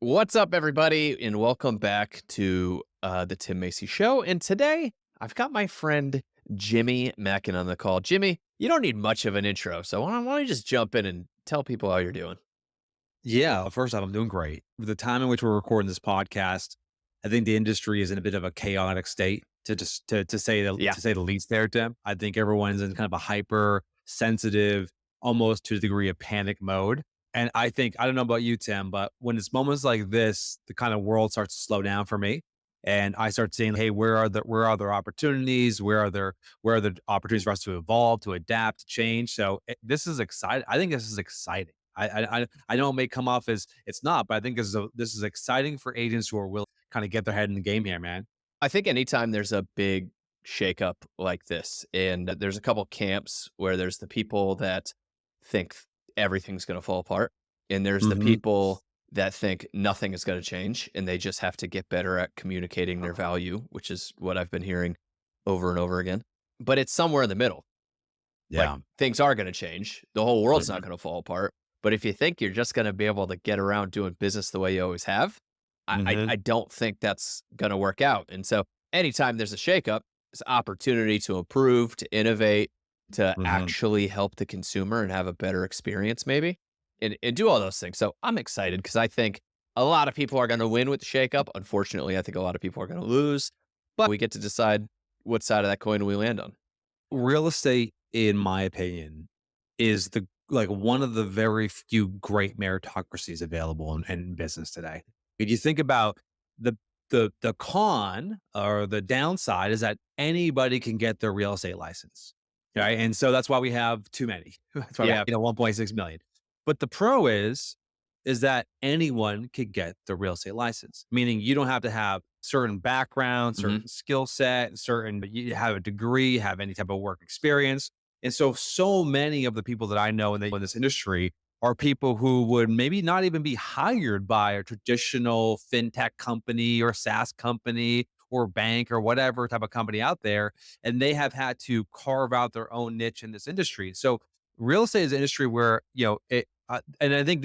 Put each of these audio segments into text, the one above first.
What's up, everybody, and welcome back to the Tim Macy Show. And today, I've got my friend Jimmy Mackin on the call. Jimmy, you don't need much of an intro, so why don't you just jump in and tell people how you're doing? Yeah, first off, I'm doing great. With the time in which we're recording this podcast, I think the industry is in a bit of a chaotic state Yeah, to say the least there, Tim. I think everyone's in kind of a hyper sensitive, almost to the degree of panic mode. And I don't know about you, Tim, but when it's moments like this, the kind of world starts to slow down for me. And I start saying, hey, where are there opportunities? Where are the opportunities for us to evolve, to adapt, to change? This is exciting. I think this is exciting. I know it may come off as it's not, but I think this is exciting for agents who are willing to kind of get their head in the game here, man. I think anytime there's a big shakeup like this, and there's a couple camps where there's the people that think everything's going to fall apart, and there's the Hmm. people that think nothing is going to change, and they just have to get better at communicating their value, which is what I've been hearing over and over again. But it's somewhere in the middle. Like, Yeah. things are going to change. The whole world's not Hmm. going to fall apart. But if you think you're just going to be able to get around doing business the way you always have, I Hmm. don't think that's going to work out. And so anytime there's a shakeup, it's opportunity to improve, to innovate, to Hmm. actually help the consumer and have a better experience, maybe, and do all those things. So I'm excited because I think a lot of people are going to win with the shakeup. Unfortunately, I think a lot of people are going to lose, but we get to decide what side of that coin we land on. Real estate, in my opinion, is the like one of the very few great meritocracies available in business today. If you think about the the con or the downside is that anybody can get their real estate license. Right. And so that's why we have too many. That's why we Yeah. have, 1.6 million. But the pro is that anyone could get the real estate license, meaning you don't have to have certain background, Hmm. certain skill set, certain you have a degree, have any type of work experience. And so many of the people that I know in this industry are people who would maybe not even be hired by a traditional fintech company or SaaS company or bank or whatever type of company out there. And they have had to carve out their own niche in this industry. So real estate is an industry where, and I think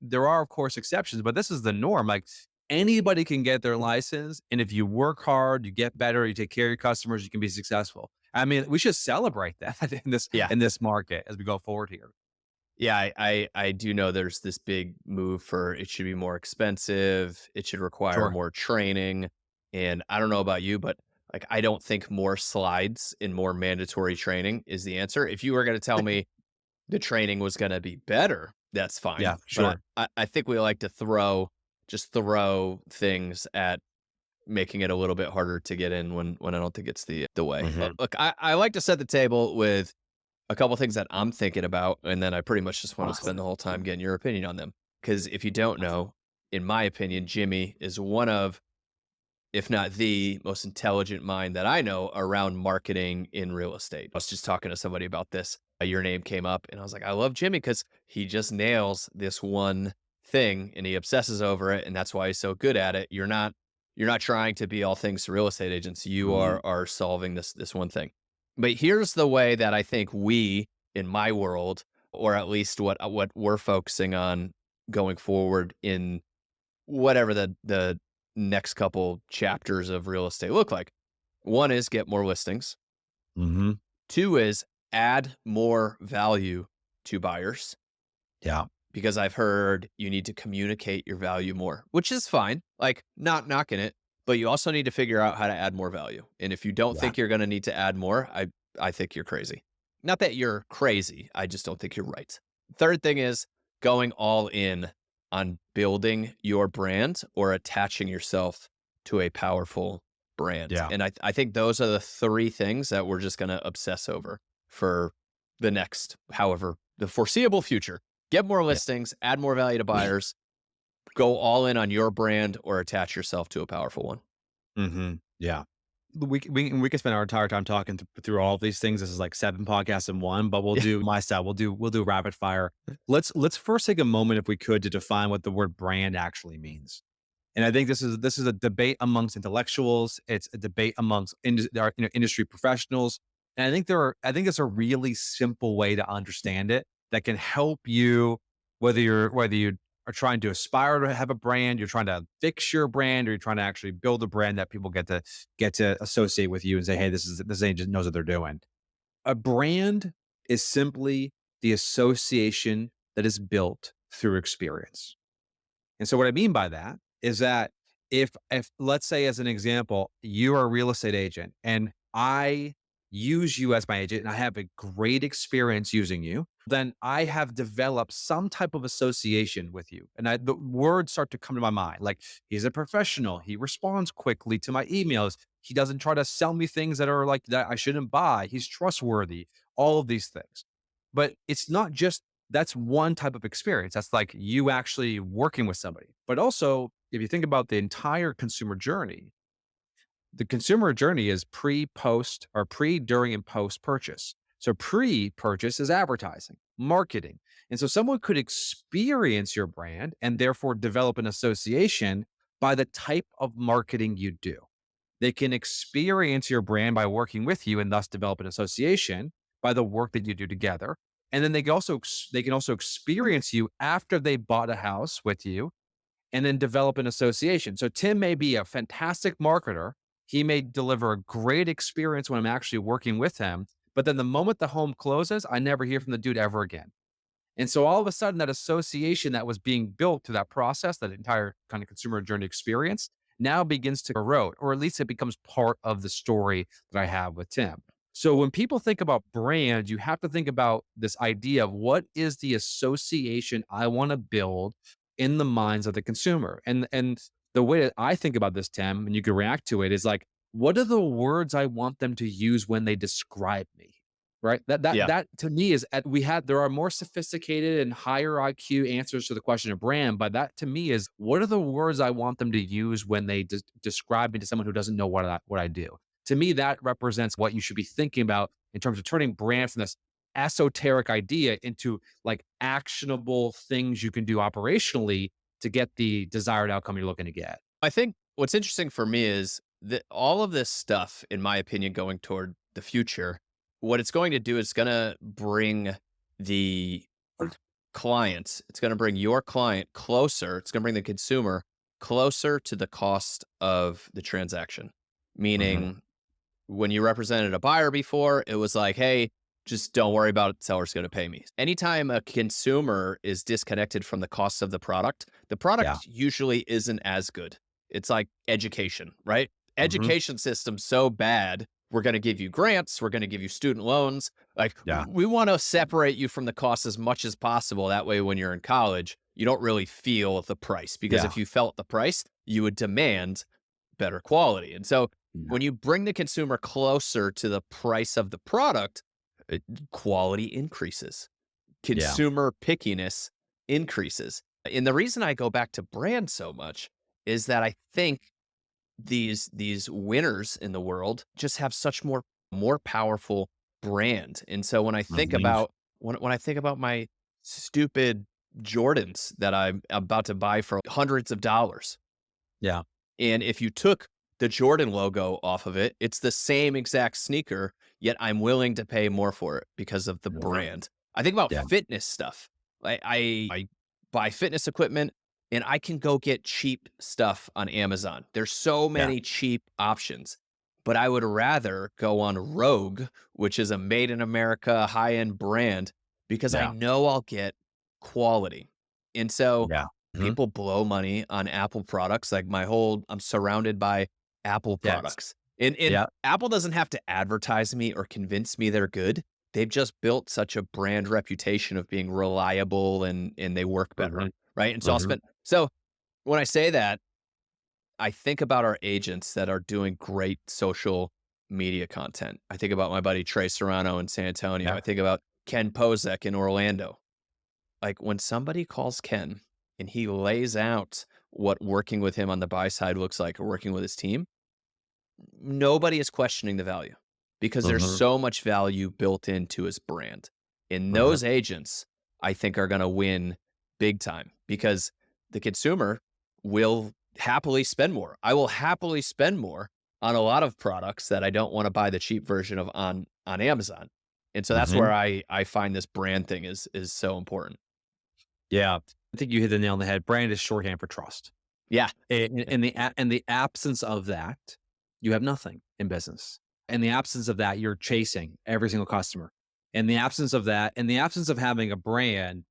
there are of course exceptions, but this is the norm. Like anybody can get their license. And if you work hard, you get better, you take care of your customers, you can be successful. I mean, we should celebrate that Yeah. in this market as we go forward here. Yeah, I do know there's this big move for it should be more expensive, it should require Sure. more training, and I don't know about you, but, like, I don't think more slides and more mandatory training is the answer. If you were gonna tell me the training was gonna be better, that's fine, Yeah, but sure. I think we like to throw things at making it a little bit harder to get in when I don't think it's the way. Hmm. Look, I like to set the table with a couple things that I'm thinking about, and then I pretty much just want to spend the whole time getting your opinion on them. Because if you don't know, in my opinion, Jimmy is one of, if not the most intelligent mind that I know around marketing in real estate. I was just talking to somebody about this. Your name came up, and I was like, I love Jimmy because he just nails this one thing and he obsesses over it, and that's why he's so good at it. You're not trying to be all things to real estate agents. You Hmm. are solving this one thing. But here's the way that I think we in my world, or at least what we're focusing on going forward in whatever the next couple chapters of real estate look like. One is get more listings. Hmm. Two is add more value to buyers Yeah. because I've heard you need to communicate your value more, which is fine. Like, not knocking it, but you also need to figure out how to add more value. And if you don't Yeah. think you're going to need to add more, I think you're crazy. Not that you're crazy, I just don't think you're right. Third thing is going all in on building your brand or attaching yourself to a powerful brand. Yeah. And I think those are the three things that we're just going to obsess over for the next, however, the foreseeable future. Get more Yeah. listings, add more value to buyers, go all in on your brand or attach yourself to a powerful one. Hmm. Yeah. We can spend our entire time talking through all of these things. This is like 7 podcasts in one, but we'll Yeah. do my style. We'll do rapid fire. Let's first take a moment, if we could, to define what the word brand actually means. And I think this is a debate amongst intellectuals. It's a debate amongst industry professionals. And I think it's a really simple way to understand it that can help you, whether you are trying to aspire to have a brand, you're trying to fix your brand, or you're trying to actually build a brand that people get to associate with you and say, "Hey, this agent knows what they're doing." A brand is simply the association that is built through experience. And so what I mean by that is that if let's say as an example, you are a real estate agent and I use you as my agent and I have a great experience using you, then I have developed some type of association with you. And the words start to come to my mind. Like he's a professional. He responds quickly to my emails. He doesn't try to sell me things that are like that I shouldn't buy. He's trustworthy. All of these things. But it's not just that's one type of experience. That's like you actually working with somebody. But also, if you think about the entire consumer journey, the consumer journey is pre, post, or pre, during, and post purchase. So pre purchase is advertising, marketing. And so someone could experience your brand and therefore develop an association by the type of marketing you do. They can experience your brand by working with you and thus develop an association by the work that you do together. And then they can also experience you after they bought a house with you and then develop an association. So Tim may be a fantastic marketer. He may deliver a great experience when I'm actually working with him. But then the moment the home closes, I never hear from the dude ever again. And so all of a sudden, that association that was being built through that process, that entire kind of consumer journey experience, now begins to erode, or at least it becomes part of the story that I have with Tim. So when people think about brand, you have to think about this idea of what is the association I want to build in the minds of the consumer. And the way that I think about this, Tim, and you can react to it, is like, what are the words I want them to use when they describe me? Right? That that Yeah. that to me is at we had there are more sophisticated and higher IQ answers to the question of brand, but that to me is what are the words I want them to use when they describe me to someone who doesn't know what I do. To me, that represents what you should be thinking about in terms of turning brand from this esoteric idea into like actionable things you can do operationally to get the desired outcome you're looking to get. I think what's interesting for me is that all of this stuff, in my opinion, going toward the future, what it's going to do is going to bring the client, it's going to bring your client closer. It's going to bring the consumer closer to the cost of the transaction. Mhm. Meaning, when you represented a buyer before, it was like, hey, just don't worry about it. Seller's going to pay me. Anytime a consumer is disconnected from the cost of the Yeah. product usually isn't as good. It's like education, right? Mhm. Education system so bad. We're going to give you grants. We're going to give you student loans. Like Yeah. we want to separate you from the cost as much as possible. That way, when you're in college, you don't really feel the price because Yeah. if you felt the price, you would demand better quality. And so Yeah. when you bring the consumer closer to the price of the product, quality increases, Yeah. consumer pickiness increases. And the reason I go back to brand so much is that I think these winners in the world just have such more powerful brand. And so when I think Mhm. about when I think about my stupid Jordans that I'm about to buy for hundreds of dollars, Yeah. and if you took the Jordan logo off of it, it's the same exact sneaker, yet I'm willing to pay more for it because of the Mhm. brand. I think about Yeah. fitness stuff. I buy fitness equipment and I can go get cheap stuff on Amazon. There's so Yeah. many cheap options, but I would rather go on Rogue, which is a made in America high-end brand, because I Yeah. know I'll get quality. And so Yeah. Mhm. people blow money on Apple products. Like I'm surrounded by Apple Yes. products. And Yeah. Apple doesn't have to advertise me or convince me they're good. They've just built such a brand reputation of being reliable and they work better, Mhm. right? And so Mhm. when I say that, I think about our agents that are doing great social media content. I think about my buddy Trey Serrano in San Antonio. Yeah. I think about Ken Pozek in Orlando. Like when somebody calls Ken and he lays out what working with him on the buy side looks like or working with his team, nobody is questioning the value because there's Mhm. so much value built into his brand. And Mhm. those agents, I think, are going to win big time because the consumer will happily spend more. I will happily spend more on a lot of products that I don't want to buy the cheap version of on Amazon. And so that's where Mhm. I find this brand thing is so important. Yeah. I think you hit the nail on the head. Brand is shorthand for trust. Yeah. In the absence of that, you have nothing in business. In the absence of that, you're chasing every single customer. In the absence of that, in the absence of having a brand,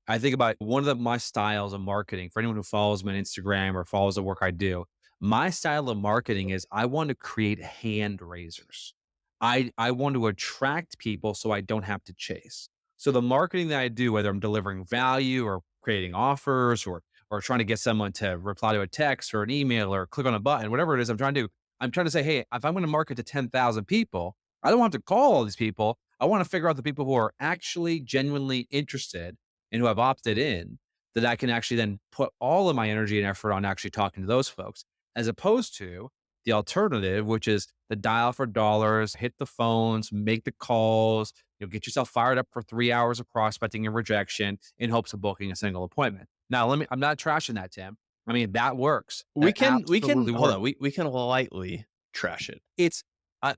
I think about one of my styles of marketing for anyone who follows me on Instagram or follows the work I do. My style of marketing is I want to create hand raisers. I want to attract people so I don't have to chase. So the marketing that I do, whether I'm delivering value or creating offers or trying to get someone to reply to a text or an email or click on a button, whatever it is I'm trying to do, I'm trying to say, hey, if I'm going to market to 10,000 people, I don't want to call all these people. I want to figure out the people who are actually genuinely interested and who have opted in, that I can actually then put all of my energy and effort on actually talking to those folks, as opposed to the alternative, which is the dial for dollars, hit the phones, make the calls, get yourself fired up for 3 hours of prospecting and rejection in hopes of booking a single appointment. Now, I'm not trashing that, Tim. I mean, that works. That We can absolutely hold works. on. We can lightly trash it. It's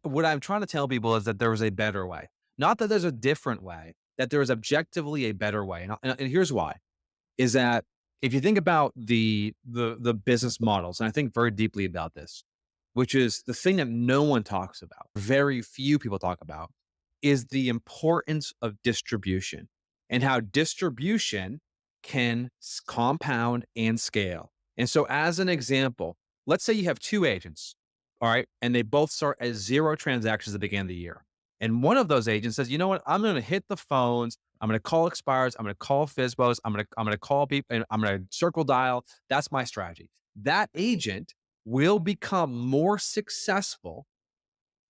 what I'm trying to tell people is that there is a better way. Not that there's a different way, that there is objectively a better way. And here's why is that if you think about the business models, and I think very deeply about this, which is the thing that no one talks about, very few people talk about, is the importance of distribution and how distribution can compound and scale. And so, as an example, let's say you have two agents, all right, and they both start as 0 transactions at the beginning of the year. And one of those agents says, you know what, I'm going to hit the phones. I'm going to call expires. I'm going to call FISBOs. I'm going to call people and I'm going to circle dial. That's my strategy. That agent will become more successful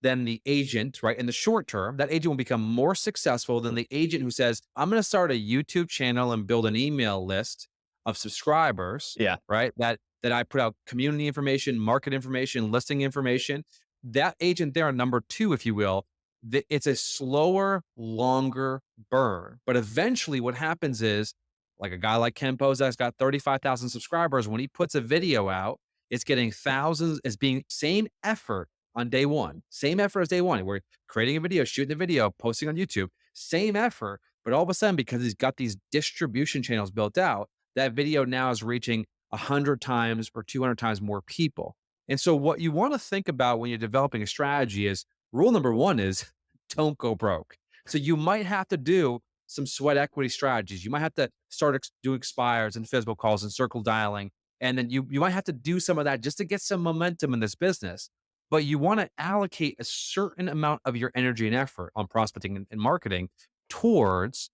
than the agent, right? In the short term, that agent will become more successful than the agent who says, I'm going to start a YouTube channel and build an email list of subscribers, Yeah. right? That I put out community information, market information, listing information. That agent there, number two, if you will, it's a slower, longer burn. But eventually what happens is like a guy like Ken Pozak's got 35,000 subscribers. When he puts a video out, it's getting thousands, it's being same effort on day one, same effort as day one. We're creating a video, shooting the video, posting on YouTube, same effort. But all of a sudden, because he's got these distribution channels built out, that video now is reaching 100 times or 200 times more people. And so, what you want to think about when you're developing a strategy is rule number one is don't go broke. So, you might have to do some sweat equity strategies. You might have to start doing expires and FISBO calls and circle dialing. And then you might have to do some of that just to get some momentum in this business, but you want to allocate a certain amount of your energy and effort on prospecting and marketing towards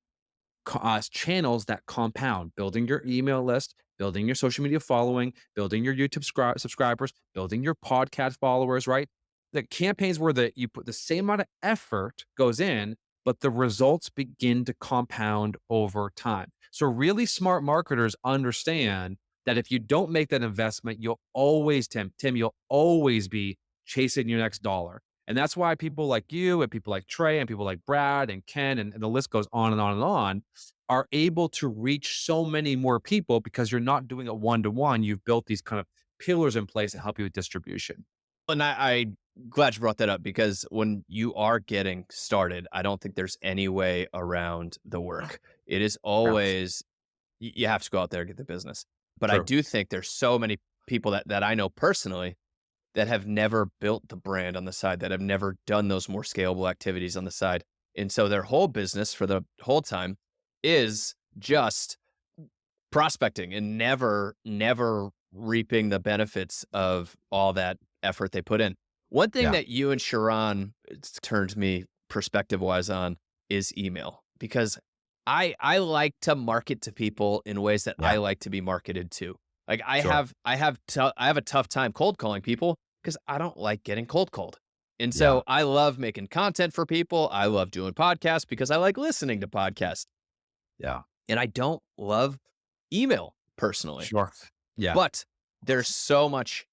channels that compound, building your email list, building your social media following, building your YouTube subscribers, building your podcast followers, right? The campaigns where you put the same amount of effort goes in, but the results begin to compound over time. So really smart marketers understand that if you don't make that investment, you'll always, Tim, you'll always be chasing your next dollar. And that's why people like you and people like Trey and people like Brad and Ken and the list goes on and on and on are able to reach so many more people because you're not doing it one to one. You've built these kind of pillars in place that help you with distribution. And I glad you brought that up because when you are getting started, I don't think there's any way around the work. It is Yeah, always you have to go out there and get the business. But I true. do think there's so many people that I know personally that have never built the brand on the side, that have never done those more scalable activities on the side. And so their whole business for the whole time is just prospecting and never reaping the benefits of all that effort they put in. One thing Yeah, that you and Sharon turned me perspective wise on is email because I like to market to people in ways that I yeah, like to be marketed to. Like sure. I have a tough time cold calling people because I don't like getting cold called. And Yeah, so I love making content for people. I love doing podcasts because I like listening to podcasts. yeah, And I don't love email personally, sure. Yeah. but there's so much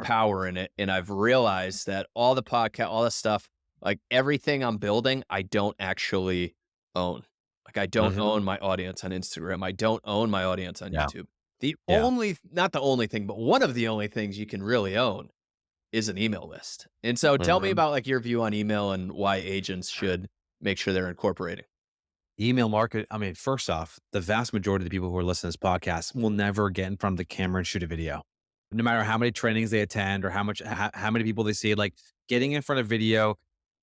power in it. And I've realized that all the podcast, all the stuff, like everything I'm building, I don't actually own. Like I don't Hmm. own my audience on Instagram. I don't own my audience on Yeah, YouTube. The yeah. only, not the only thing, but one of the only things you can really own is an email list. And so tell me Hmm. about like your view on email and why agents should make sure they're incorporating. Email market. I mean, first off, the vast majority of the people who are listening to this podcast will never get in front of the camera and shoot a video. No matter how many trainings they attend or how many people they see, like getting in front of video,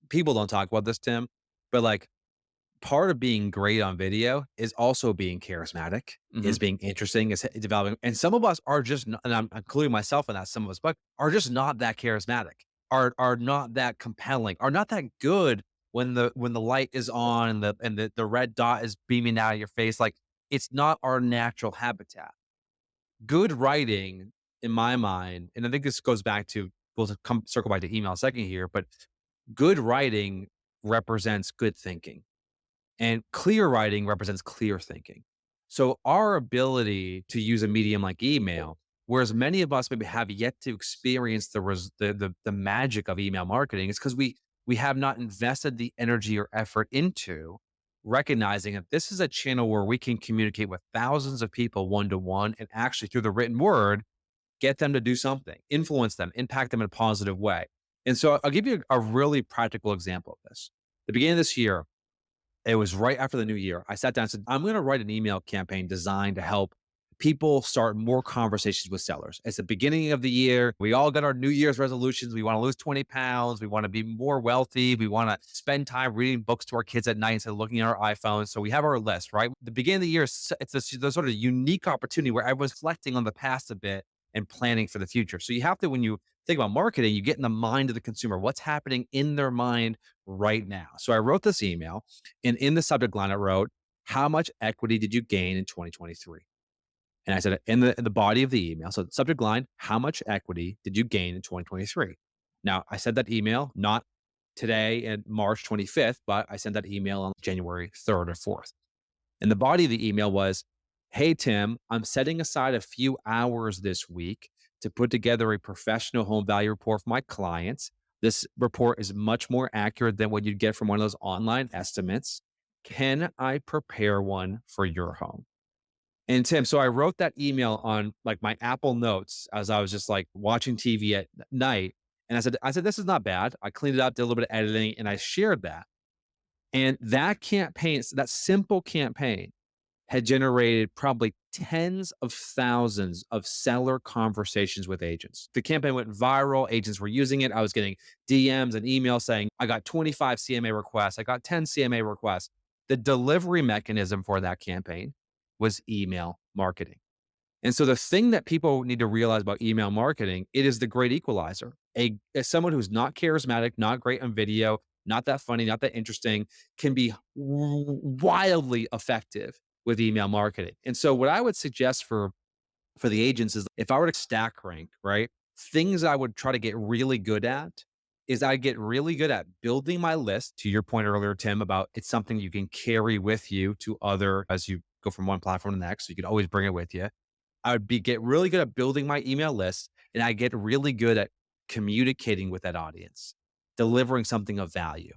people don't talk about this, Tim, but like part of being great on video is also being charismatic, Mhm. is being interesting, is developing. And some of us are just, and I'm including myself in that, some of us, but are just not that charismatic, are not that compelling, are not that good when the light is on and the red dot is beaming out of your face. Like it's not our natural habitat. Good writing, in my mind, and I think this goes back to we'll come circle back to email in a second here, but good writing represents good thinking and clear writing represents clear thinking. So our ability to use a medium like email, whereas many of us maybe have yet to experience the magic of email marketing, is because we have not invested the energy or effort into recognizing that this is a channel where we can communicate with thousands of people one to one and actually through the written word get them to do something, influence them, impact them in a positive way. And so I'll give you a really practical example of this. The beginning of this year, it was right after the new year. I sat down and said, I'm going to write an email campaign designed to help people start more conversations with sellers. It's the beginning of the year. We all got our New Year's resolutions. We want to lose 20 pounds. We want to be more wealthy. We want to spend time reading books to our kids at night instead of looking at our iPhones. So we have our list, right? The beginning of the year, it's this sort of unique opportunity where everyone's reflecting on the past a bit and planning for the future. So you have to, when you think about marketing, you get in the mind of the consumer. What's happening in their mind right now? So I wrote this email, and in the subject line, I wrote, "How much equity did you gain in 2023?" And I said in the body of the email, so the subject line, "How much equity did you gain in 2023?" Now, I sent that email not today and March 25th, but I sent that email on January 3rd or 4th. And the body of the email was, "Hey, Tim, I'm setting aside a few hours this week to put together a professional home value report for my clients. This report is much more accurate than what you'd get from one of those online estimates. Can I prepare one for your home?" And Tim, so I wrote that email on like my Apple Notes as I was just like watching TV at night. And I said, this is not bad. I cleaned it up, did a little bit of editing, and I shared that. And that campaign, that simple campaign had generated probably tens of thousands of seller conversations with agents. The campaign went viral. Agents were using it. I was getting DMs and emails saying, I got 25 CMA requests. I got 10 CMA requests. The delivery mechanism for that campaign was email marketing. And so the thing that people need to realize about email marketing, it is the great equalizer. As someone who's not charismatic, not great on video, not that funny, not that interesting, can be wildly effective with email marketing. And so what I would suggest for the agents is if I were to stack rank, right? Things I would try to get really good at is I get really good at building my list. To your point earlier, Tim, about it's something you can carry with you to other as you go from one platform to the next. So you can always bring it with you. I would be get really good at building my email list, and I get really good at communicating with that audience, delivering something of value.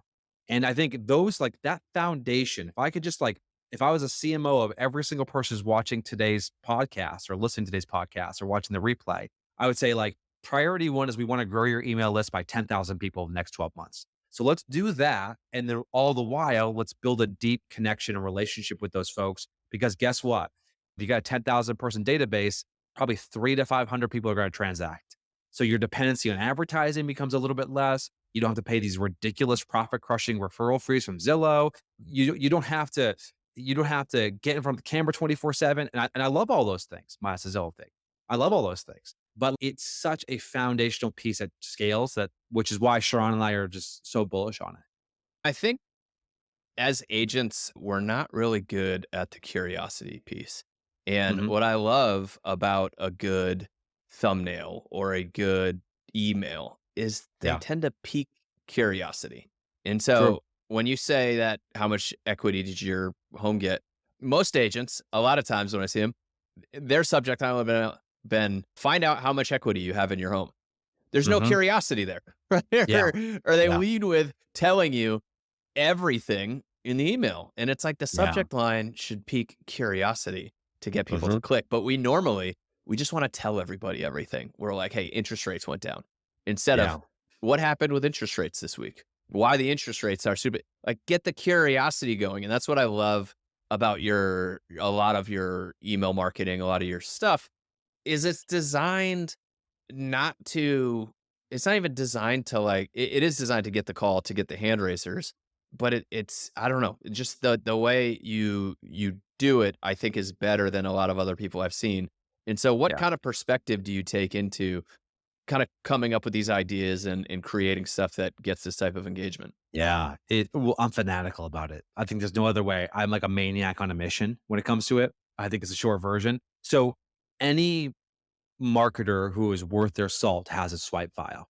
And I think those like that foundation, if I could just like if I was a CMO of every single person who's watching today's podcast or listening to today's podcast or watching the replay, I would say like priority one is we want to grow your email list by 10,000 people in the next 12 months. So let's do that. And then all the while, let's build a deep connection and relationship with those folks. Because guess what? If you got a 10,000 person database, probably 3 to 500 people are going to transact. So your dependency on advertising becomes a little bit less. You don't have to pay these ridiculous profit crushing referral fees from Zillow. You don't have to get in front of the camera 24/7. And I love all those things, minus the Zillow thing. I love all those things. But it's such a foundational piece that scales that which is why Sharon and I are just so bullish on it. I think as agents, we're not really good at the curiosity piece. And Mhm. what I love about a good thumbnail or a good email is they Yeah. tend to pique curiosity. And True. so when you say that, how much equity did your home get? Most agents, a lot of times when I see them, their subject line would have been find out how much equity you have in your home. There's no Mhm. curiosity there. Yeah. Or they Yeah. lead with telling you everything in the email. And it's like the Yeah. subject line should pique curiosity to get people to Mhm. click. But we just want to tell everybody everything. We're like, hey, interest rates went down instead of Yeah. what happened with interest rates this week. why the interest rates are super, like, get the curiosity going, and that's what I love about a lot of your email marketing, a lot of your stuff, is it's designed not to it's not even designed to, like, it is designed to get the call, to get the hand raisers, but it's I don't know, just the way you do it, I think is better than a lot of other people I've seen. And so what Yeah. kind of perspective do you take into kinda coming up with these ideas and creating stuff that gets this type of engagement? Yeah, I'm fanatical about it. I think there's no other way. I'm like a maniac on a mission when it comes to it. I think it's a short version. So any marketer who is worth their salt has a swipe file.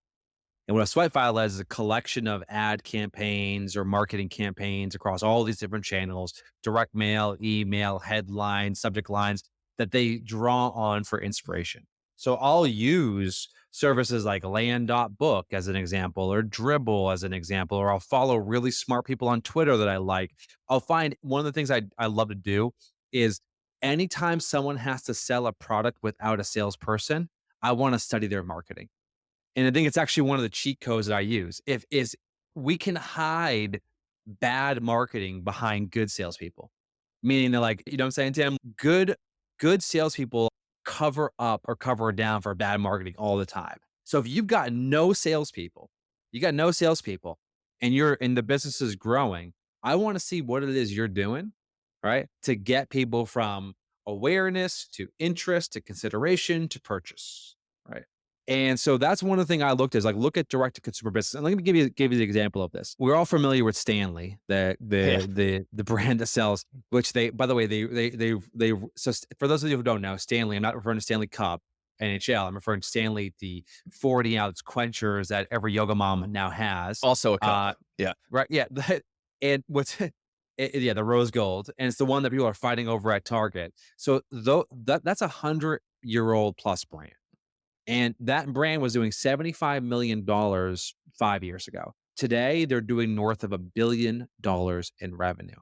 And what a swipe file is a collection of ad campaigns or marketing campaigns across all these different channels, direct mail, email, headlines, subject lines that they draw on for inspiration. So I'll use services like land.book as an example, or Dribble as an example, or I'll follow really smart people on Twitter that I like. I'll find one of the things I love to do is anytime someone has to sell a product without a salesperson, I want to study their marketing. And I think it's actually one of the cheat codes that I use. If is we can hide bad marketing behind good salespeople. Meaning that, like, you know what I'm saying, Tim? Good salespeople cover up or cover down for bad marketing all the time. So if you've got no salespeople, you got no salespeople and the business is growing, I want to see what it is you're doing, right? To get people from awareness to interest to consideration to purchase. Right. And so that's one of the things I looked at is like look at direct to consumer business. And let me give you the example of this. We're all familiar with Stanley, the Yeah. the the brand that sells, which they by the way, for those of you who don't know, Stanley, I'm not referring to Stanley Cup, NHL. I'm referring to Stanley, the 40-ounce quenchers that every yoga mom now has. Also a cup. Uh Yeah. right. Yeah. And yeah, the rose gold. And it's the one that people are fighting over at Target. So though that's 100-year-old plus brand. And that brand was doing $75 million 5 years ago. Today, they're doing north of $1 billion in revenue.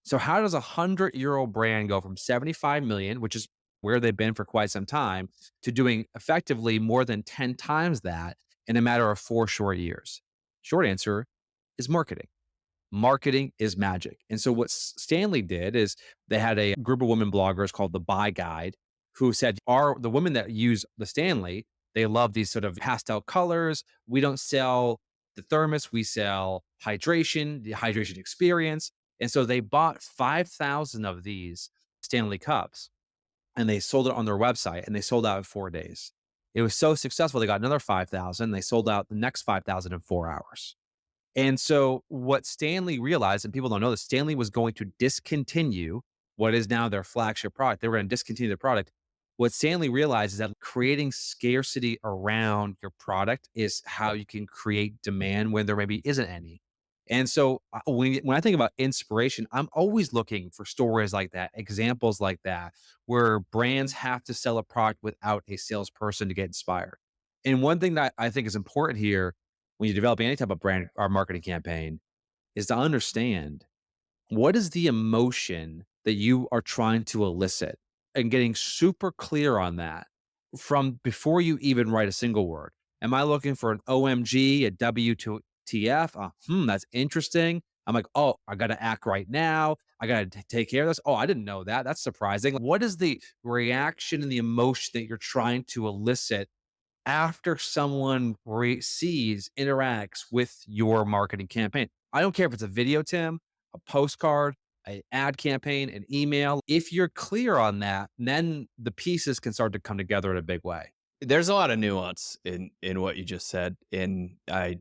So how does a 100-year-old brand go from 75 million, which is where they've been for quite some time, to doing effectively more than 10 times that in a matter of 4 short years? Short answer is marketing. Marketing is magic. And so what Stanley did is they had a group of women bloggers called the Buy Guide who said, are the women that use the Stanley, they love these sort of pastel colors. We don't sell the thermos, we sell hydration, the hydration experience. And so they bought 5,000 of these Stanley cups and they sold it on their website and they sold out in 4 days. It was so successful. They got another 5,000. They sold out the next 5,000 in 4 hours. And so what Stanley realized, and people don't know this, Stanley was going to discontinue what is now their flagship product. They were going to discontinue the product. What Stanley realized is that creating scarcity around your product is how you can create demand when there maybe isn't any. And so when I think about inspiration, I'm always looking for stories like that, examples like that, where brands have to sell a product without a salesperson to get inspired. And one thing that I think is important here when you develop any type of brand or marketing campaign is to understand what is the emotion that you are trying to elicit and getting super clear on that from before you even write a single word. Am I looking for an OMG, a WTF? That's interesting. I'm like, oh, I got to act right now. I got to take care of this. Oh, I didn't know that. That's surprising. What is the reaction and the emotion that you're trying to elicit after someone sees, interacts with your marketing campaign? I don't care if it's a video, Tim, a postcard, an ad campaign, an email. If you're clear on that, then the pieces can start to come together in a big way. There's a lot of nuance in what you just said, and I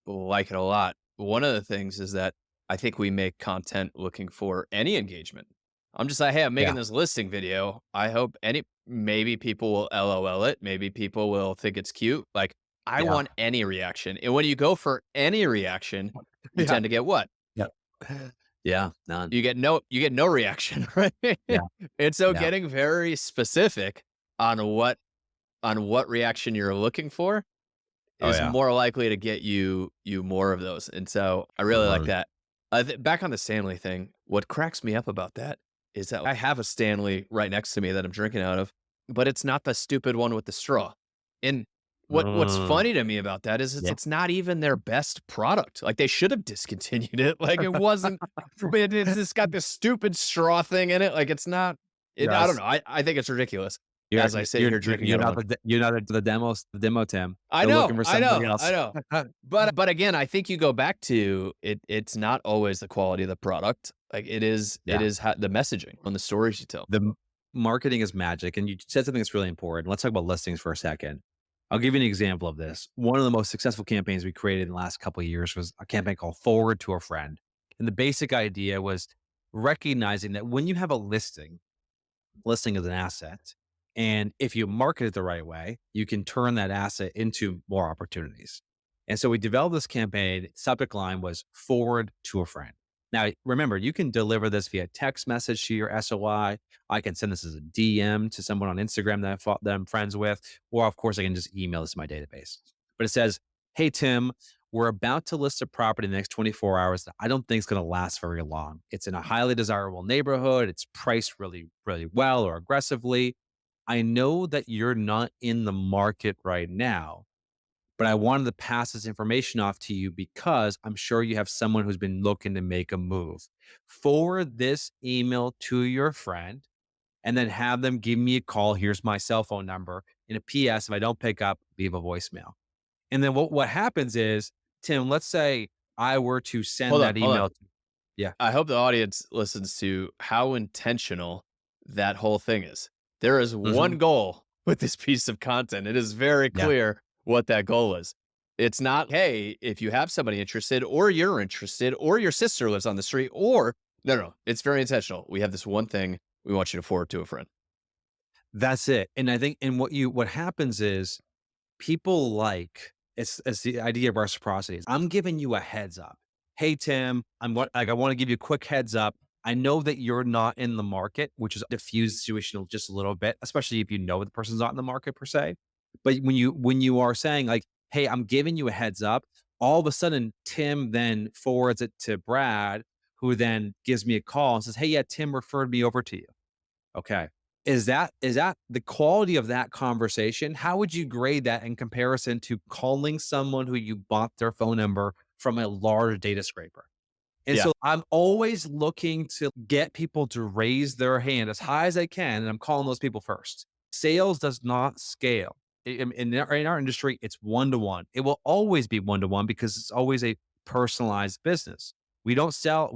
like it a lot. One of the things is that I think we make content looking for any engagement. I'm just like, hey, I'm Yeah. making this listing video. I hope any maybe people will LOL it, maybe people will think it's cute. Like, I Yeah. want any reaction. And when you go for any reaction, you Yeah. tend to get what? Yeah. Yeah. None. You get no reaction, right? Yeah. And so Yeah. getting very specific on what reaction you're looking for Oh, is yeah. more likely to get you more of those, and so I really like 100. that. Back on the Stanley thing, what cracks me up about that is that I have a Stanley right next to me that I'm drinking out of, but it's not the stupid one with the straw. And what's Mm, funny to me about that is yeah. it's not even their best product. Like, they should have discontinued it. Like, it wasn't it's just got this stupid straw thing in it. Like, it's not I don't Yes. know. I think it's ridiculous as I sit here drinking You're out of not one. you're not the demo, Tim. I They're looking know, for I somebody know, I else. know. But again, I think you go back to it's not always the quality of the product. Like, it Yeah. is the messaging on the stories you tell. The marketing is magic, and you said something that's really important. Let's talk about listings for a second. I'll give you an example of this. One of the most successful campaigns we created in the last couple of years was a campaign called Forward to a Friend. And the basic idea was recognizing that when you have a listing is an asset. And if you market it the right way, you can turn that asset into more opportunities. And so we developed this campaign. Subject line was forward to a friend. Now, remember, you can deliver this via text message to your SOI. I can send this as a DM to someone on Instagram that I'm friends with. Or, of course, I can just email this to my database. But it says, hey, Tim, we're about to list a property in the next 24 hours that I don't think is going to last very long. It's in a highly desirable neighborhood. It's priced really, really well or aggressively. I know that you're not in the market right now, but I wanted to pass this information off to you because I'm sure you have someone who's been looking to make a move. Forward this email to your friend and then have them give me a call. Here's my cell phone number. In a PS, if I don't pick up, leave a voicemail. And then what happens is, Tim, let's say I were to send that Hold on. email to yeah. I hope the audience listens to how intentional that whole thing is. There is Mhm. one goal with this piece of content. It is very Yeah. clear what that goal is. It's not, hey, if you have somebody interested, or you're interested, or your sister lives on the street, or no. It's very intentional. We have this one thing we want you to forward to a friend. That's it. And I think and what happens is people it's the idea of reciprocity. I'm giving you a heads up. Hey Tim, I want to give you a quick heads up. I know that you're not in the market, which is diffuse the situation just a little bit, especially if you know the person's not in the market per se. But when you are saying like, hey, I'm giving you a heads up, all of a sudden Tim then forwards it to Brad, who then gives me a call and says, hey, yeah, Tim referred me over to you. Okay. Is that the quality of that conversation? How would you grade that in comparison to calling someone who you bought their phone number from a large data scraper? And Yeah. so I'm always looking to get people to raise their hand as high as they can, and I'm calling those people first. Sales does not scale. In our industry, it's one to one. It will always be one to one because it's always a personalized business. We don't sell.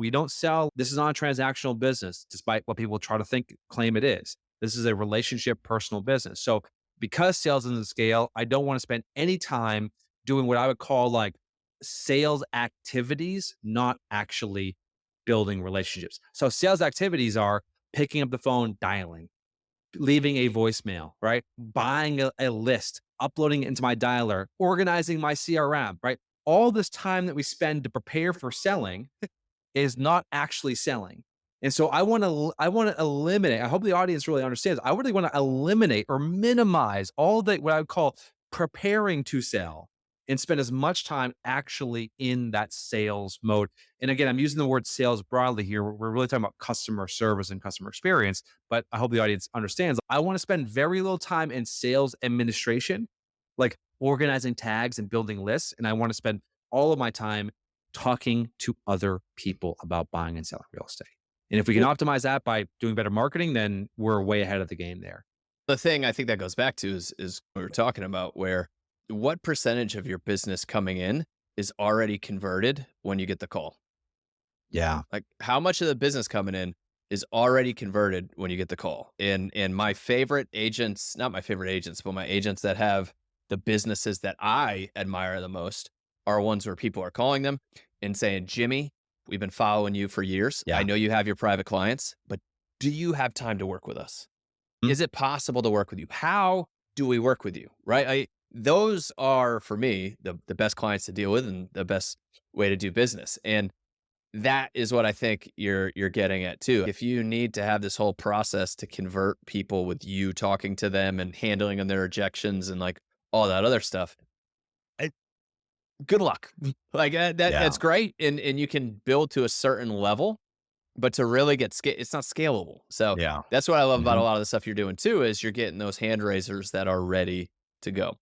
This is not a transactional business, despite what people try to claim it is. This is a relationship personal business. So because sales isn't scale, I don't want to spend any time doing what I would call like sales activities, not actually building relationships. So sales activities are picking up the phone, dialing, leaving a voicemail, right? Buying a list, uploading it into my dialer, organizing my CRM, right? All this time that we spend to prepare for selling is not actually selling. And so I want to eliminate. I hope the audience really understands. I really want to eliminate or minimize all the what I would call preparing to sell and spend as much time actually in that sales mode. And again, I'm using the word sales broadly here. We're really talking about customer service and customer experience, but I hope the audience understands. I want to spend very little time in sales administration, like organizing tags and building lists. And I want to spend all of my time talking to other people about buying and selling real estate. And if we can Well, optimize that by doing better marketing, then we're way ahead of the game there. the thing I think that goes back to is what we were talking about, where what percentage of your business coming in is already converted when you get the call? Yeah. Like, how much of the business coming in is already converted when you get the call? And my favorite agents, not my favorite agents, but my agents that have the businesses that I admire the most are ones where people are calling them and saying, Jimmy, we've been following you for years. I Yeah. know you have your private clients, but do you have time to work with us? Mm, Is it possible to work with you? How do we work with you? Right? Those are for me the best clients to deal with and the best way to do business. And that is what I think you're getting at too. If you need to have this whole process to convert people with you talking to them and handling on their objections and like all that other stuff, eh, good luck. Like that's yeah. great, and you can build to a certain level, but to really get it's not scalable. So Yeah. that's what I love about a Mhm. lot of the stuff you're doing too is you're getting those hand raisers that are ready to go.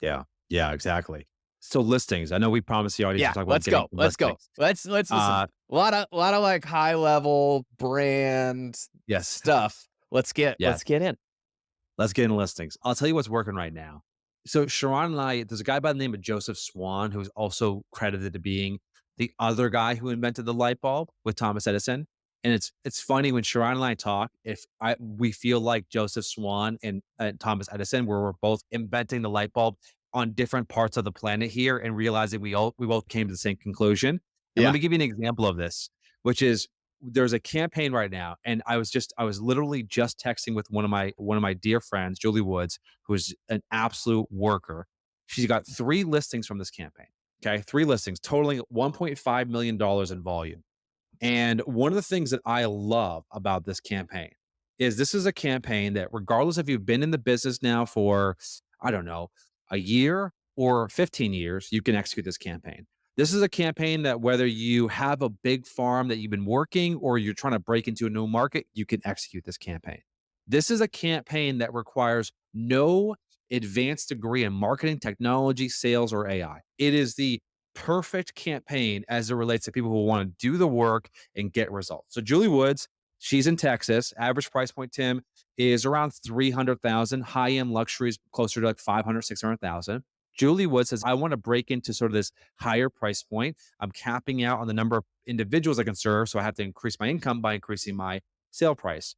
Yeah. Yeah, exactly. So listings. I know we promised the audience to Yeah, talk about let's getting go. to Let's go. listings. Let's listen. Uh, A lot of like high level brand yes. stuff. Let's Yes. get in. Let's get into listings. I'll tell you what's working right now. So Sharon and I, there's a guy by the name of Joseph Swan who's also credited to being the other guy who invented the light bulb with Thomas Edison. And it's funny when Sharon and I talk, if I we feel like Joseph Swan and Thomas Edison, where we're both inventing the light bulb on different parts of the planet here and realizing we both came to the same conclusion. And let Yeah. me give you an example of this, which is there's a campaign right now, and I was literally just texting with one of my dear friends, Julie Woods, who's an absolute worker. She's got 3 listings from this campaign. Okay, 3 listings totaling $1.5 million in volume. And one of the things that I love about this campaign is this is a campaign that regardless if you've been in the business now for, I don't know, a year or 15 years, you can execute this campaign. This is a campaign that whether you have a big farm that you've been working or you're trying to break into a new market, you can execute this campaign. This is a campaign that requires no advanced degree in marketing, technology, sales, or AI. It is the perfect campaign as it relates to people who want to do the work and get results. So Julie Woods, she's in Texas. Average price point, Tim, is around 300,000. High end luxuries closer to like 500, 600,000. Julie Woods says, I want to break into sort of this higher price point. I'm capping out on the number of individuals I can serve. So I have to increase my income by increasing my sale price.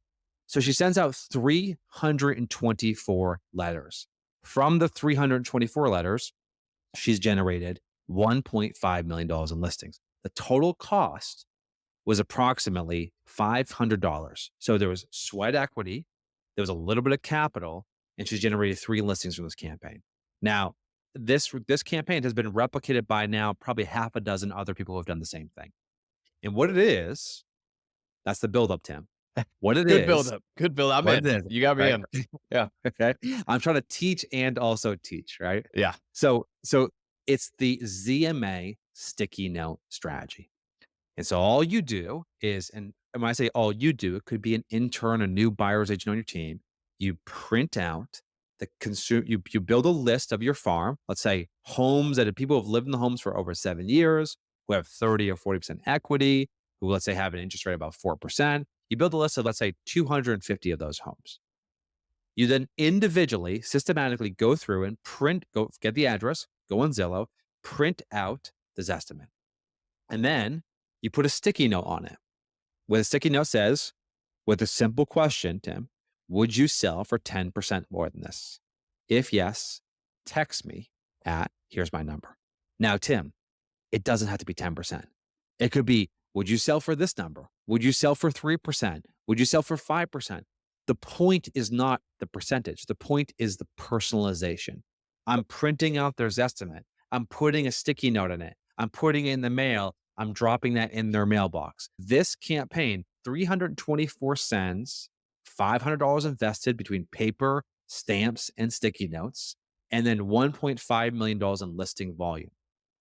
So she sends out 324 letters. From the 324 letters, she's generated $1.5 million in listings. The total cost was approximately $500. So there was sweat equity, there was a little bit of capital, and she's generated 3 listings from this campaign. Now, this campaign has been replicated by now probably half a dozen other people who have done the same thing. And what it is, that's the buildup, Tim. What it Good is, buildup. Good build. I'm what it in. is, You got me right? in. Yeah. Okay. I'm trying to teach and also teach, right? Yeah. So it's the ZMA sticky note strategy. And so all you do is, and when I say all you do, it could be an intern, a new buyer's agent on your team. You print out you build a list of your farm, let's say homes that people have lived in the homes for over 7 years, who have 30 or 40% equity, who let's say have an interest rate of about 4%. You build a list of let's say 250 of those homes. You then individually, systematically go through and go get the address, go on Zillow, print out the Zestimate. And then you put a sticky note on it. Where the sticky note says, with a simple question, Tim, would you sell for 10% more than this? If yes, text me at here's my number. Now, Tim, it doesn't have to be 10%. It could be, would you sell for this number? Would you sell for 3%? Would you sell for 5%? The point is not the percentage. The point is the personalization. I'm printing out their estimate. I'm putting a sticky note in it. I'm putting it in the mail. I'm dropping that in their mailbox. This campaign, 324 cents, $500 invested between paper, stamps, and sticky notes, and then $1.5 million in listing volume.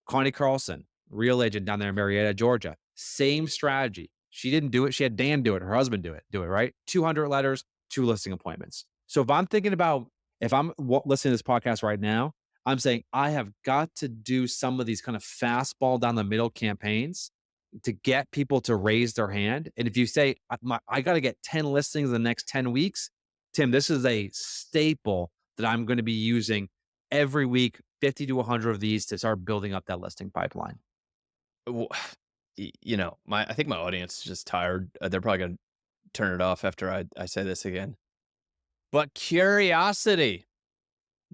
Connie Carlson, real agent down there in Marietta, Georgia. Same strategy. She didn't do it. She had Dan do it. Her husband do it, right? 200 letters, 2 listing appointments. So if I'm thinking about, if I'm listening to this podcast right now, I'm saying I have got to do some of these kind of fastball down the middle campaigns to get people to raise their hand. And if you say, I got to get 10 listings in the next 10 weeks, Tim, this is a staple that I'm going to be using every week, 50 to 100 of these to start building up that listing pipeline. W my I think my audience is just tired. They're probably gonna turn it off after I say this again. But curiosity.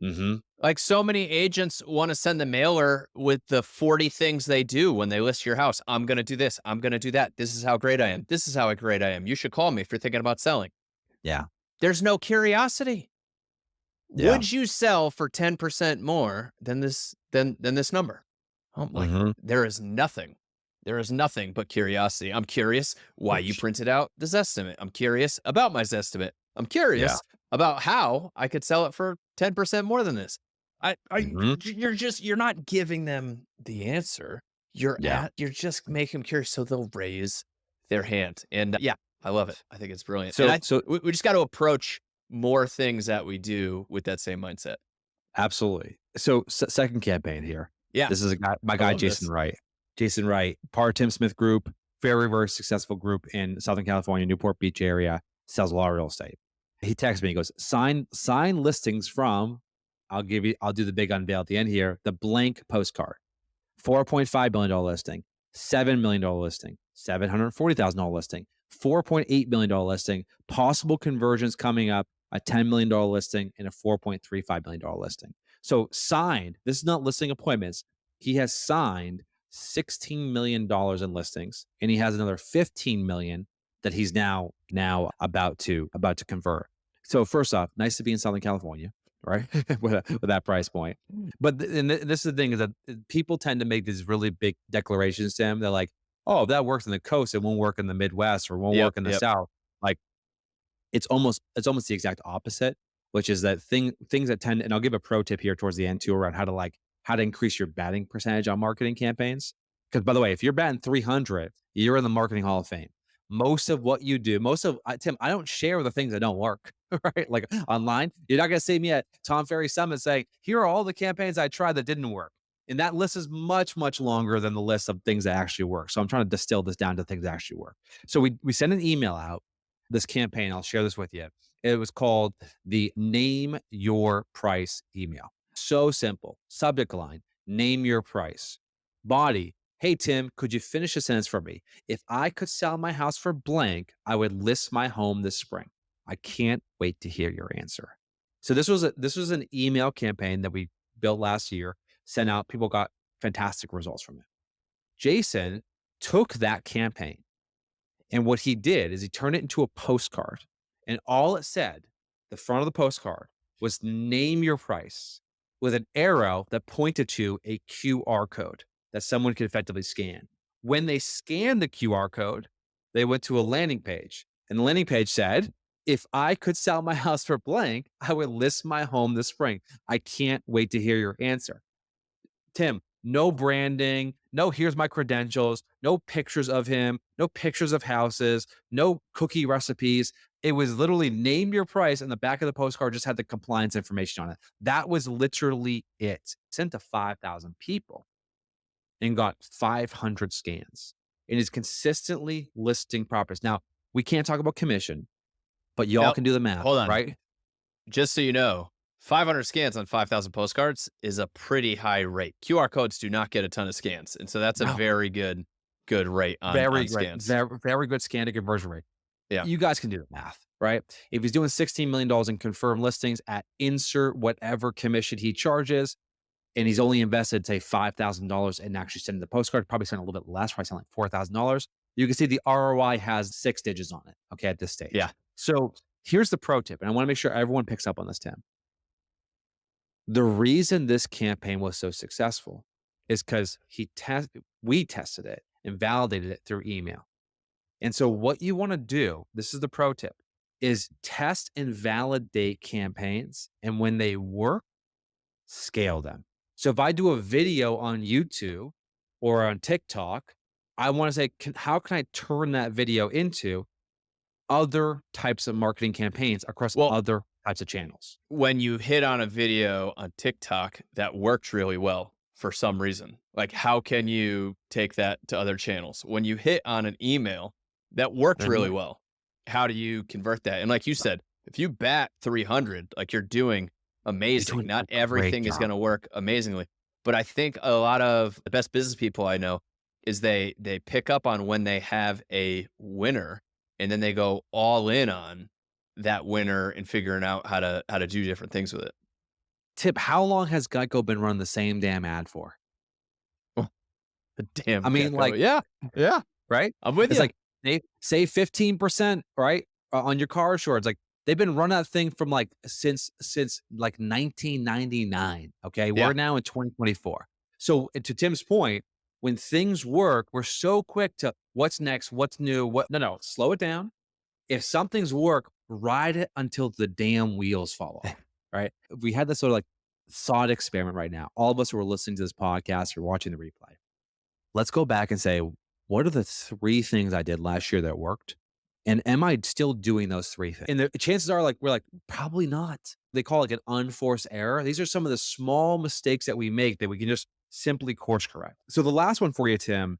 Hmm. Like, so many agents wanna send the mailer with the 40 things they do when they list your house. "I'm gonna do this. I'm gonna do that. This is how great I am. This is how great I am. You should call me if you're thinking about selling." Yeah. There's no curiosity. Yeah. Would you sell for 10% more than this number? I'm like, Hmm. there is nothing. There is nothing but curiosity. I'm curious why you printed out this estimate. I'm curious about my estimate. I'm Yeah. curious about how I could sell it for 10% more than this. Hmm. You're not giving them the answer. Yeah. You're just making them curious so they'll raise their hand. And yeah, I love it. I think it's brilliant. And So we just got to approach more things that we do with that same mindset. absolutely. So second campaign here. Yeah, This is a guy, my I guy, love Jason this. Wright. Jason Wright, part of Tim Smith Group, very, very successful group in Southern California, Newport Beach area, sells a lot of real estate. He texts me, he goes, sign listings from, I'll do the big unveil at the end here, the blank postcard. $4.5 million listing, $7 million listing, $740,000 listing, $4.8 million listing, possible conversions coming up, a $10 million listing, and a $4.35 million listing. So signed, this is not listing appointments. He has signed $16 million in listings, and he has another 15 million that he's now about to convert. So first off, nice to be in Southern California, right? with that price point. But this is the thing is that people tend to make these really big declarations to him. They're like, "Oh, if that works in the coast, it won't work in the Midwest or won't Yep, work in the yep. South." Like it's almost the exact opposite, which is that things that tend. And I'll give a pro tip here towards the end too around how to increase your batting percentage on marketing campaigns. Because by the way, if you're batting 300, you're in the marketing hall of fame. Most of what you do, Tim, I don't share the things that don't work, right? Like online, you're not going to see me at Tom Ferry Summit saying, "Here are all the campaigns I tried that didn't work." And that list is much, much longer than the list of things that actually work. So I'm trying to distill this down to things that actually work. So we send an email out, this campaign. I'll share this with you. It was called the Name Your Price email. So simple. Subject line, name your price. Body, hey, Tim, could you finish a sentence for me? If I could sell my house for blank, I would list my home this spring. I can't wait to hear your answer. So this was an email campaign that we built last year, sent out. People got fantastic results from it. Jason took that campaign, and what he did is he turned it into a postcard. And all it said, the front of the postcard, was name your price with an arrow that pointed to a QR code that someone could effectively scan. When they scanned the QR code, they went to a landing page. And the landing page said, if I could sell my house for blank, I would list my home this spring. I can't wait to hear your answer. Tim, no branding, no here's my credentials, no pictures of him, no pictures of houses, no cookie recipes. It was literally name your price, and the back of the postcard just had the compliance information on it. That was literally it. Sent to 5,000 people and got 500 scans and is consistently listing properties. Now, we can't talk about commission, but y'all Now, can do the math, hold on. right? Just so you know, 500 scans on 5,000 postcards is a pretty high rate. QR codes do not get a ton of scans, and so that's a No. very good rate Very on great. scans. Very, very good scan to conversion rate. Yeah. You guys can do the math, right? If he's doing $16 million in confirmed listings at insert whatever commission he charges, and he's only invested, say, $5,000 and actually sending the postcard, probably sending a little bit less, probably sending like $4,000. You can see the ROI has 6 digits on it, okay, at this Yeah. stage. So here's the pro tip, and I want to make sure everyone picks up on this, Tim. The reason this campaign was so successful is because we tested it and validated it through email. And so what you want to do, this is the pro tip, is test and validate campaigns. And when they work, scale them. So if I do a video on YouTube or on TikTok, I want to say, how can I turn that video into other types of marketing campaigns across Well, other types of channels? when you hit on a video on TikTok that worked really well for some reason, like how can you take that to other channels? When you hit on an email that worked really Mhm. well, how do you convert that? And like you said, if you bat 300, like you're doing You're amazing. doing Not a great everything is job. going to work amazingly, but I think a lot of the best business people I know is they pick up on when they have a winner and then they go all in on that winner and figuring out how to do different things with it. Tip, how long has Geico been running the same damn ad for? The damn I mean, gecko. like, Yeah, yeah, right? I'm with It's you. like they save 15%, right? On your car insurance. Like they've been running that thing from like since like 1999. Okay. Yeah, We're now in 2024. So to Tim's point, when things work, we're so quick to what's next, what's new, what no, slow it down. If something's work, ride it until the damn wheels fall off. Right. If we had this sort of like thought experiment right now, all of us who are listening to this podcast or watching the replay, let's go back and say, what are the 3 things I did last year that worked? And am I still doing those 3 things? And the chances are, like, we're like, "Probably not." They call it, like, an unforced error. These are some of the small mistakes that we make that we can just simply course correct. So the last one for you, Tim,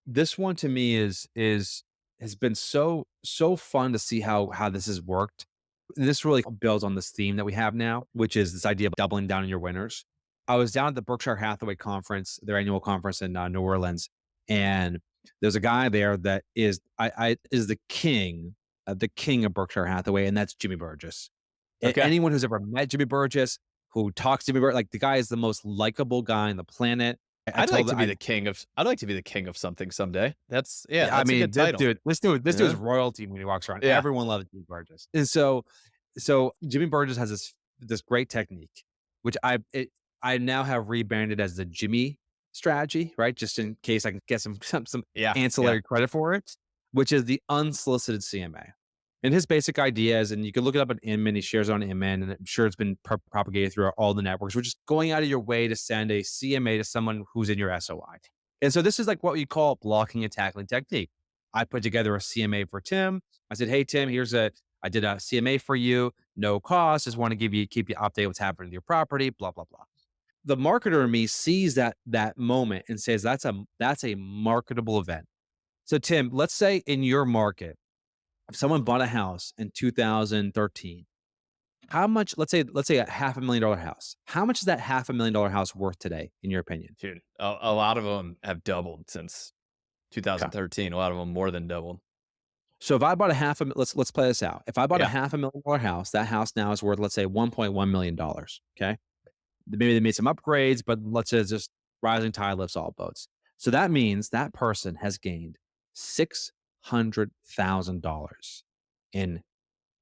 this one to me is has been so fun to see how this has worked. This really builds on this theme that we have now, which is this idea of doubling down on your winners. I was down at the Berkshire Hathaway conference, their annual conference in New Orleans, and there's a guy there that I is the king of Berkshire Hathaway, and that's Jimmy Burgess. Okay. Anyone who's ever met Jimmy Burgess, who talks to Jimmy Burgess, like the guy is the most likable guy on the planet. I I'd like told to be I the king of I'd like to be the king of something someday. That's yeah, I that's a mean, good title. this dude is Yeah. royalty when he walks around. Yeah. Everyone loves Jimmy Burgess. And so Jimmy Burgess has this great technique, which I now have rebranded as the Jimmy strategy, right? Just in case I can get some Yeah. Yeah. ancillary credit for it, which is the unsolicited CMA. And his basic idea is, and you can look it up on Inman, he shares it on Inman, and I'm sure it's been propagated through all the networks, which is going out of your way to send a CMA to someone who's in your SOI. And so this is like what we call blocking and tackling technique. I put together a CMA for Tim. I said, "Hey Tim, I did a CMA for you, no cost. Just want to keep you updated what's happening to your property, blah blah blah." The marketer in me sees that moment and says that's a marketable event. So Tim, let's say in your market, if someone bought a house in 2013, how much? Let's say a $500,000 house. How much is that $500,000 house worth today, in your opinion? Dude, a lot of them have doubled since Okay. 2013. A lot of them more than doubled. So if I bought a half a let's play this out. If I bought a Yeah. $500,000 house, that house now is worth, let's say, $1.1 million. Okay. Maybe they made some upgrades, but let's say it's just rising tide lifts all boats. So that means that person has gained $600,000 in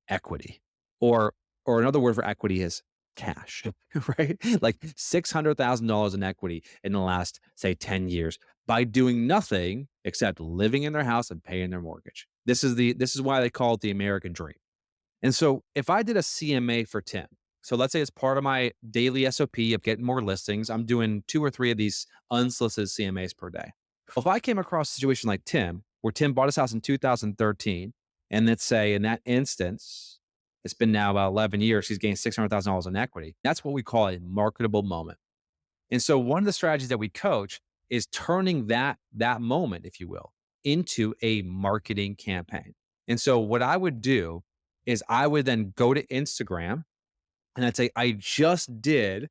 equity. Or another word for equity is cash, right? Like $600,000 in equity in the last, say, 10 years by doing nothing except living in their house and paying their mortgage. This is why they call it the American dream. And so if I did a CMA for Tim, so let's say it's part of my daily SOP of getting more listings, I'm doing 2 or 3 of these unsolicited CMAs per day. Well, if I came across a situation like Tim, where Tim bought his house in 2013, and let's say in that instance, it's been now about 11 years, he's gained $600,000 in equity. That's what we call a marketable moment. And so one of the strategies that we coach is turning that moment, if you will, into a marketing campaign. And so what I would do is I would then go to Instagram and I'd say, I just did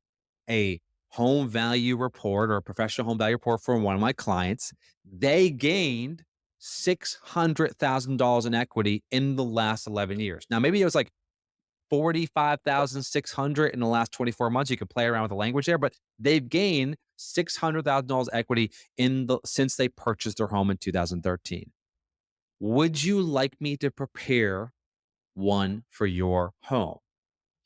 a home value report or a professional home value report for one of my clients. They gained $600,000 in equity in the last 11 years. Now, maybe it was like 45,600 in the last 24 months. You could play around with the language there, but they've gained $600,000 equity since they purchased their home in 2013. Would you like me to prepare one for your home?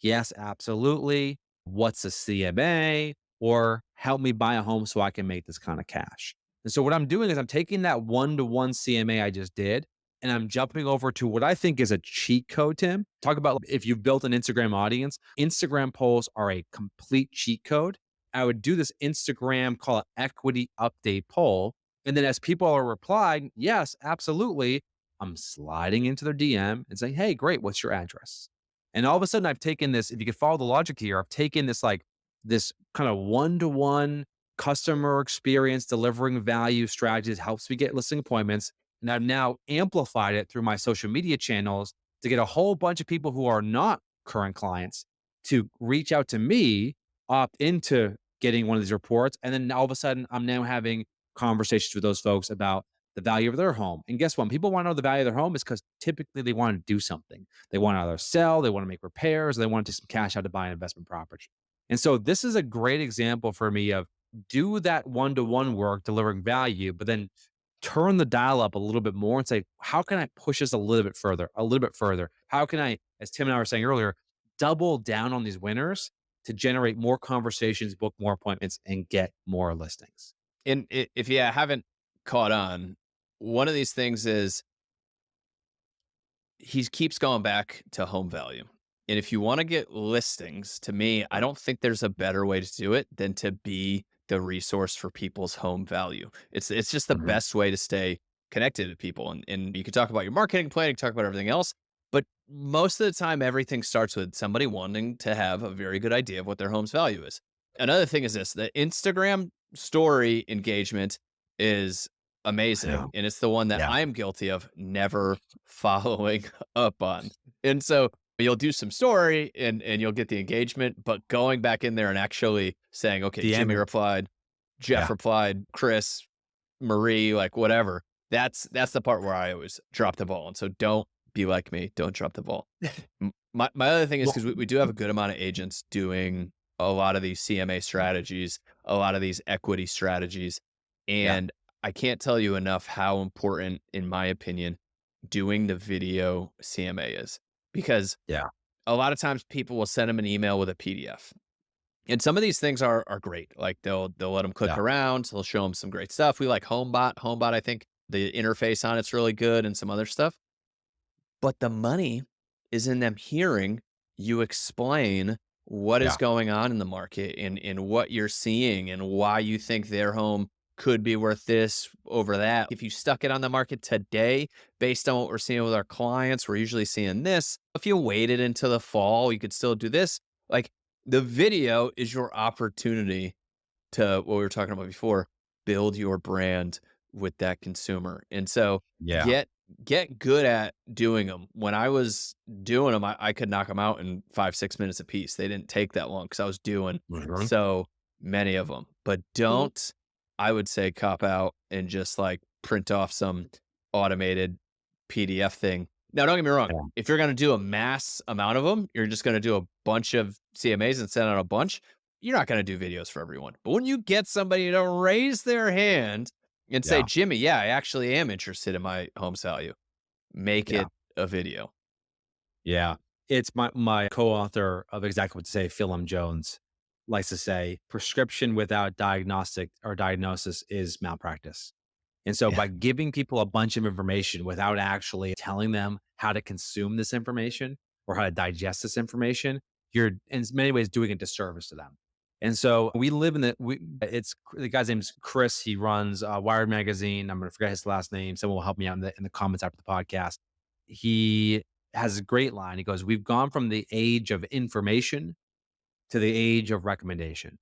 Yes, absolutely. What's a CMA? Or help me buy a home so I can make this kind of cash. And so what I'm doing is I'm taking that one-to-one CMA I just did and I'm jumping over to what I think is a cheat code, Tim. Talk about if you've built an Instagram audience, Instagram polls are a complete cheat code. I would do this Instagram, call it equity update poll. And then as people are replying, yes, absolutely, I'm sliding into their DM and saying, hey, great, what's your address? And all of a sudden, I've taken this, if you could follow the logic here, I've taken this kind of one-to-one customer experience delivering value strategies, helps me get listing appointments. And I've now amplified it through my social media channels to get a whole bunch of people who are not current clients to reach out to me, opt into getting one of these reports. And then all of a sudden, I'm now having conversations with those folks about the value of their home. And guess what? When people want to know the value of their home is because typically they want to do something. They want to either sell, they want to make repairs, or they want to take some cash out to buy an investment property. And so this is a great example for me of do that one-to-one work, delivering value, but then turn the dial up a little bit more and say, how can I push this a little bit further, a little bit further? How can I, as Tim and I were saying earlier, double down on these winners to generate more conversations, book more appointments, and get more listings? And if you haven't caught on, one of these things is he keeps going back to home value. And if you want to get listings, to me, I don't think there's a better way to do it than to be the resource for people's home value. It's just the Mhm. best way to stay connected to people. And you can talk about your marketing plan, you can talk about everything else. But most of the time, everything starts with somebody wanting to have a very good idea of what their home's value is. Another thing is this: the Instagram story engagement is Yeah. amazing. And it's the one that Yeah. I am guilty of never following up on. And so you'll do some story and you'll get the engagement, but going back in there and actually saying, okay, Jimmy DMing. replied, Jeff Yeah. replied, Chris, Marie, like whatever. That's the part where I always drop the ball. And so don't be like me. Don't drop the ball. My other thing is Well, because we do have a good amount of agents doing a lot of these CMA strategies, a lot of these equity strategies. yeah. And I can't tell you enough how important, in my opinion, doing the video CMA is, because Yeah. a lot of times people will send them an email with a PDF. And some of these things are great. Like they'll let them click Yeah. around. They'll show them some great stuff. We like Homebot. Homebot, I think the interface on it's really good and some other stuff. But the money is in them hearing you explain what is Yeah. going on in the market and what you're seeing and why you think their home could be worth this over that. If you stuck it on the market today, based on what we're seeing with our clients, we're usually seeing this. If you waited into the fall, you could still do this. Like, the video is your opportunity to, what we were talking about before, build your brand with that consumer. And so Yeah. get good at doing them. When I was doing them, I could knock them out in 5, 6 minutes a piece. They didn't take that long because I was doing Mhm. so many of them. But don't, I would say, cop out and just like print off some automated PDF thing. Now, don't get me wrong. Yeah. If you're going to do a mass amount of them, you're just going to do a bunch of CMAs and send out a bunch. You're not going to do videos for everyone. But when you get somebody to raise their hand and say, Yeah. Jimmy, yeah, I actually am interested in my home's value, make Yeah. it a video. Yeah. It's my co-author of Exactly What to Say, Philip Jones, likes to say, prescription without diagnostic or diagnosis is malpractice. And so Yeah. by giving people a bunch of information without actually telling them how to consume this information or how to digest this information, you're in many ways doing a disservice to them. And so we live in it's the guy's name's Chris. He runs Wired Magazine. I'm going to forget his last name. Someone will help me out in the comments after the podcast. He has a great line. He goes, "We've gone from the age of information to the age of recommendation."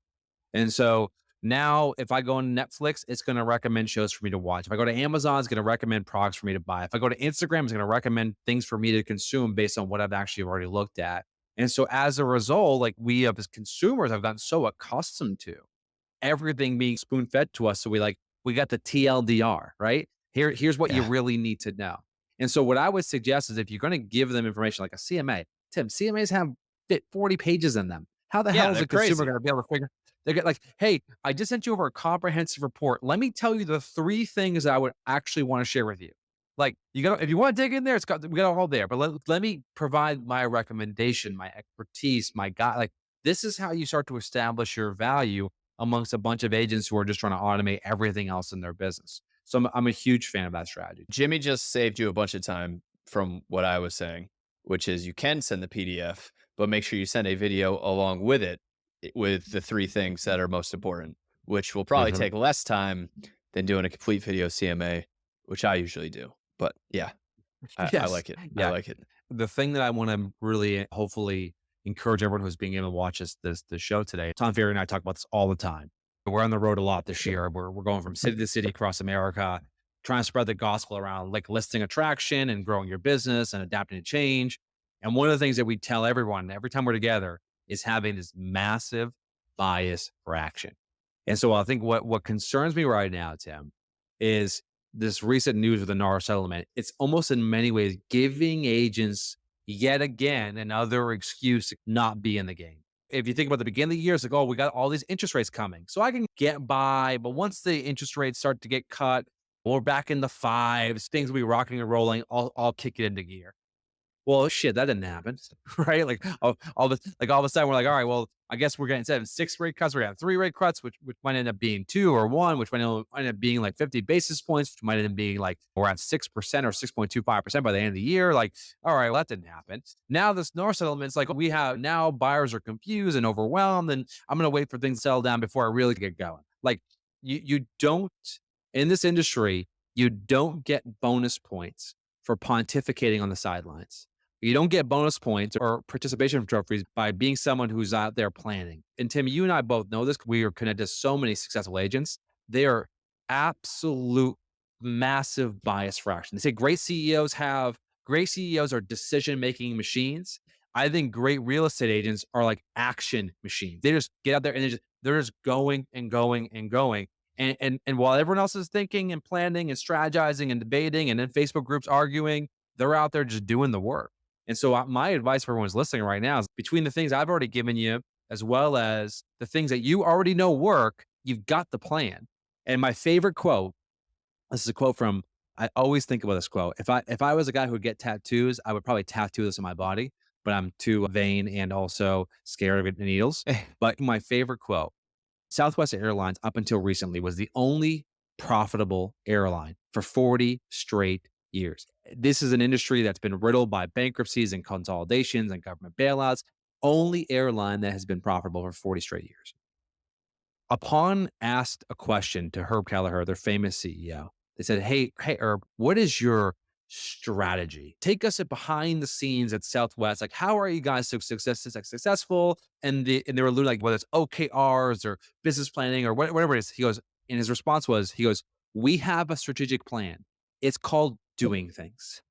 And so now if I go on Netflix, it's going to recommend shows for me to watch. If I go to Amazon, it's going to recommend products for me to buy. If I go to Instagram, it's going to recommend things for me to consume based on what I've actually already looked at. And so as a result, like we as consumers have gotten so accustomed to everything being spoon fed to us. So we got the TLDR, right? Here's what you Yeah. really need to know. And so what I would suggest is if you're going to give them information like a CMA, Tim, CMAs have 40 pages in them. How the hell Yeah. is They're a consumer crazy. going to be able to figure? They get like, hey, I just sent you over a comprehensive report. Let me tell you the three things I would actually want to share with you. Like you got, if you want to dig in there, we got all there. But let me provide my recommendation, my expertise, my guide. Like this is how you start to establish your value amongst a bunch of agents who are just trying to automate everything else in their business. So I'm a huge fan of that strategy. Jimmy just saved you a bunch of time from what I was saying, which is you can send the PDF, but make sure you send a video along with it, with the three things that are most important, which will probably Mhm. take less time than doing a complete video CMA, which I usually do. But yeah, I Yes. like it. I Yeah. like it. The thing that I want to really hopefully encourage everyone who's being able to watch this show today. Tom Ferry and I talk about this all the time. We're on the road a lot this year. We're going from city to city across America, trying to spread the gospel around like listing attraction and growing your business and adapting to change. And one of the things that we tell everyone every time we're together is having this massive bias for action. And so I think what concerns me right now, Tim, is this recent news with the NAR settlement. It's almost in many ways giving agents yet again another excuse to not be in the game. If you think about the beginning of the year, it's like, oh, we got all these interest rates coming. So I can get by. But once the interest rates start to get cut, we're back in the fives, things will be rocking and rolling. I'll kick it into gear. Well, shit, that didn't happen, right? All of a sudden, we're like, all right, well, I guess we're getting instead of 6 rate cuts, we're getting 3 rate cuts, which might end up being 2 or 1, which might end up being like 50 basis points, which might end up being like around 6% or 6.25% by the end of the year. Like, all right, well, that didn't happen. Now this North settlement's like we have now buyers are confused and overwhelmed, and I'm gonna wait for things to settle down before I really get going. Like you don't in this industry, You don't get bonus points for pontificating on the sidelines. You don't get bonus points or participation trophies by being someone who's out there planning. And Tim, you and I both know this. We are connected to so many successful agents. They are absolute massive bias fraction. They say great CEOs are decision making machines. I think great real estate agents are like action machines. They just get out there and they're just going and going and going. And while everyone else is thinking and planning and strategizing and debating and in Facebook groups arguing, they're out there just doing the work. And so my advice for everyone who's listening right now is between the things I've already given you, as well as the things that you already know work, you've got the plan. And my favorite quote, this is a quote from, I always think about this quote. If I was a guy who would get tattoos, I would probably tattoo this on my body, but I'm too vain and also scared of the needles. But my favorite quote, Southwest Airlines, up until recently, was the only profitable airline for 40 straight years. This is an industry that's been riddled by bankruptcies and consolidations and government bailouts. Only airline that has been profitable for 40 straight years. Upon asked a question to Herb Kelleher, their famous CEO, they said, hey, Herb, what is your strategy? Take us behind the scenes at Southwest. Like, how are you guys so successful? And they were alluding like whether it's OKRs or business planning or whatever it is. He goes, and his response was, he goes, we have a strategic plan. It's called doing things.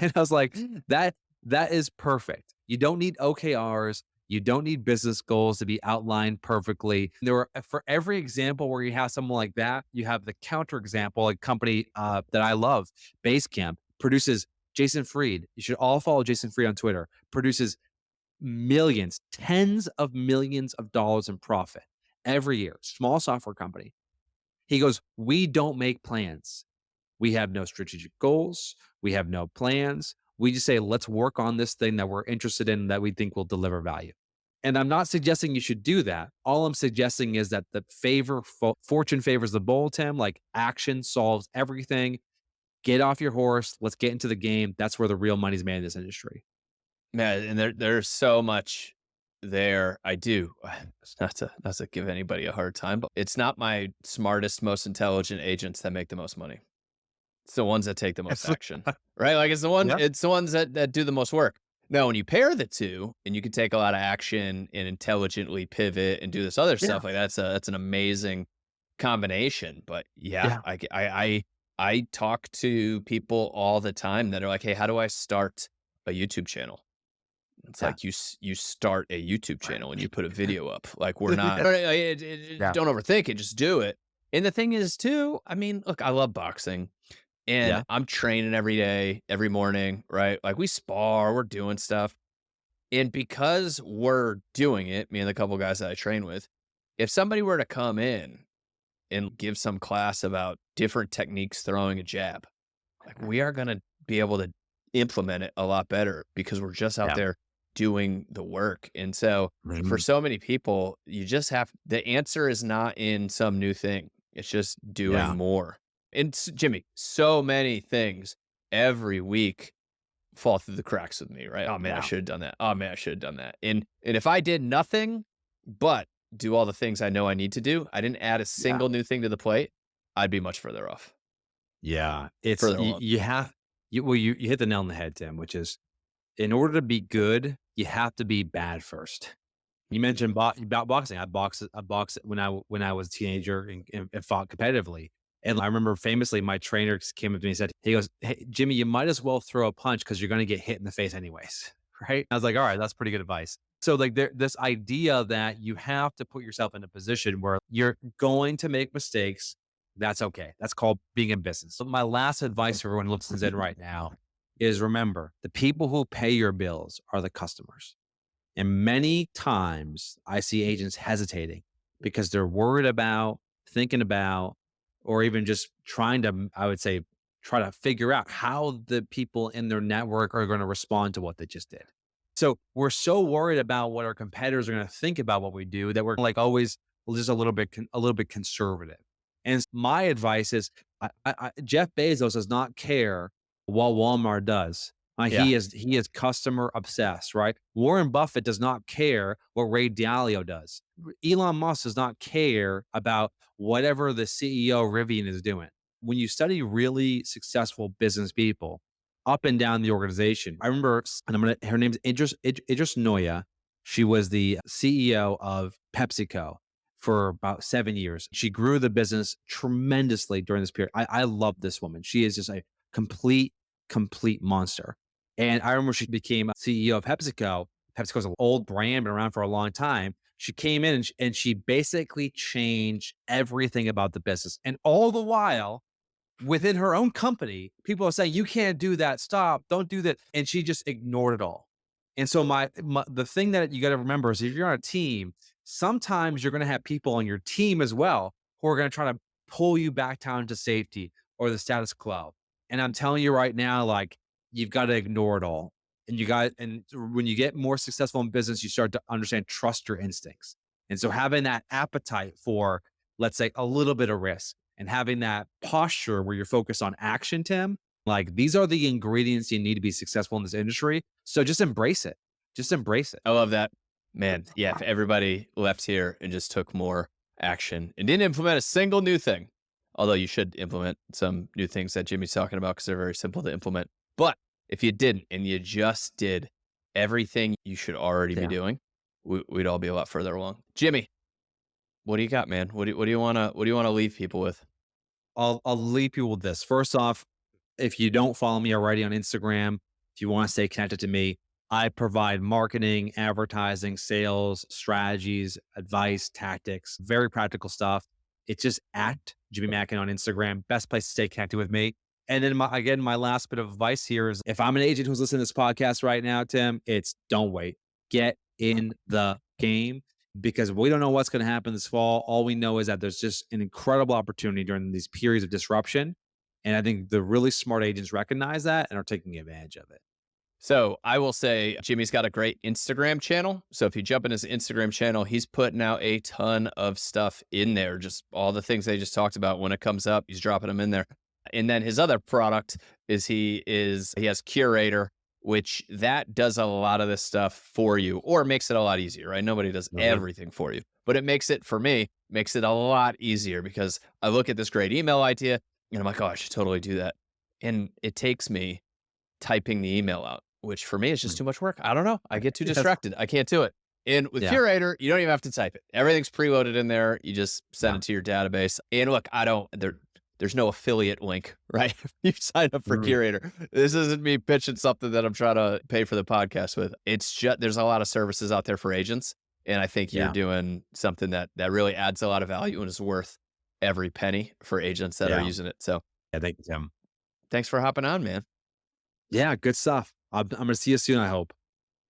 And I was like, that is perfect. You don't need OKRs. You don't need business goals to be outlined perfectly. For every example where you have someone like that, you have the counter example, a company that I love, Basecamp, produces Jason Fried. You should all follow Jason Fried on Twitter. Produces millions, tens of millions of dollars in profit every year. Small software company. He goes, we don't make plans. We have no strategic goals. We have no plans. We just say, let's work on this thing that we're interested in that we think will deliver value. And I'm not suggesting you should do that. All I'm suggesting is that fortune favors the bold, Tim. Like action solves everything. Get off your horse. Let's get into the game. That's where the real money's made in this industry. Man, and there's so much there. I do. It's not to give anybody a hard time, but it's not my smartest, most intelligent agents that make the most money. It's the ones that take the most It's action, right? Like yeah, it's the ones that do the most work. Now, when you pair the two and you can take a lot of action and intelligently pivot and do this other yeah, stuff, like that's an amazing combination. But yeah, yeah, I talk to people all the time that are like, "Hey, how do I start a YouTube channel?" It's yeah, like you start a YouTube channel and you put a video up. Like we're not yeah, don't overthink it, just do it. And the thing is too, I mean, look, I love boxing and yeah, I'm training every day, every morning, right? Like we spar, we're doing stuff. And because we're doing it, me and the couple guys that I train with, if somebody were to come in and give some class about different techniques throwing a jab, like we are going to be able to implement it a lot better because we're just out yeah. there doing the work. And so for Mhm. so many people, you just have the answer is not in some new thing. It's just doing Yeah, more. And Jimmy, so many things every week fall through the cracks with me, right? Oh man, I yeah, should have done that. Oh man, I should have done that. And if I did nothing but do all the things I know I need to do, I didn't add a yeah, single new thing to the plate, I'd be much further off, yeah. It's further along. you have you hit the nail on the head, Tim, which is in order to be good, you have to be bad first. You mentioned about boxing. I boxed when I was a teenager and fought competitively. And I remember famously, my trainer came up to me and said, he goes, "Hey, Jimmy, you might as well throw a punch because you're going to get hit in the face anyways." Right? I was like, "All right, that's pretty good advice." So like this idea that you have to put yourself in a position where you're going to make mistakes. That's okay. That's called being in business. So my last advice for everyone who listens in right now is remember the people who pay your bills are the customers. And many times I see agents hesitating because they're worried about, thinking about, or even just trying to, I would say, try to figure out how the people in their network are going to respond to what they just did. So we're so worried about what our competitors are going to think about what we do that we're like always just a little bit conservative. And my advice is, Jeff Bezos does not care what Walmart does. Yeah. He is customer obsessed, right? Warren Buffett does not care what Ray Dalio does. Elon Musk does not care about whatever the CEO Rivian is doing. when you study really successful business people up and down the organization, I remember, and her name's Idris Noya. She was the CEO of PepsiCo for about 7 years. She grew the business tremendously during this period. I love this woman. She is just a complete, complete monster. And I remember she became CEO of PepsiCo. PepsiCo's an old brand, been around for a long time. She came in and she basically changed everything about the business. And all the while, within her own company, people are saying, "You can't do that. Stop. Don't do that." And she just ignored it all. And so the thing that you got to remember is if you're on a team, sometimes you're going to have people on your team as well who are going to try to pull you back down to safety or the status quo. And I'm telling you right now, like, you've got to ignore it all. And when you get more successful in business, you start to understand, trust your instincts. And so having that appetite for, let's say, a little bit of risk, and having that posture where you're focused on action, Tim, like, these are the ingredients you need to be successful in this industry. So just embrace it. Just embrace it. I love that. Man, yeah, if everybody left here and just took more action and didn't implement a single new thing, although you should implement some new things that Jimmy's talking about because they're very simple to implement. But if you didn't and you just did everything you should already be Yeah. doing, we'd all be a lot further along. Jimmy, what do you got, man? What do you wanna leave people with? I'll leave you with this. First off, if you don't follow me already on Instagram, if you want to stay connected to me, I provide marketing, advertising, sales, strategies, advice, tactics, very practical stuff. It's just at Jimmy Mackin on Instagram. Best place to stay connected with me. And then my last bit of advice here is, if I'm an agent who's listening to this podcast right now, Tim, it's don't wait. Get in the game, because we don't know what's going to happen this fall. All we know is that there's just an incredible opportunity during these periods of disruption. And I think the really smart agents recognize that and are taking advantage of it. So I will say Jimmy's got a great Instagram channel. So if you jump in his Instagram channel, he's putting out a ton of stuff in there. Just all the things they just talked about. When it comes up, he's dropping them in there. And then his other product is he has Curator, which that does a lot of this stuff for you, or makes it a lot easier, right? Nobody does Mhm. everything for you, but it makes it, for me, makes it a lot easier because I look at this great email idea and I'm like, oh, I should totally do that. And it takes me typing the email out, which for me is just Mm. too much work. I don't know. I get too Yes. distracted. I can't do it. And with Yeah. Curator, you don't even have to type it. Everything's preloaded in there. You just send Yeah. it to your database. And look, there's no affiliate link, right? If you sign up for Mhm. Curator, this isn't me pitching something that I'm trying to pay for the podcast with. It's just, there's a lot of services out there for agents. And I think you're Yeah. doing something that really adds a lot of value and is worth every penny for agents that are Yeah. using it. So Yeah. Thank you, Tim. thanks for hopping on, man. Yeah. Good stuff. I'm going to see you soon, I hope.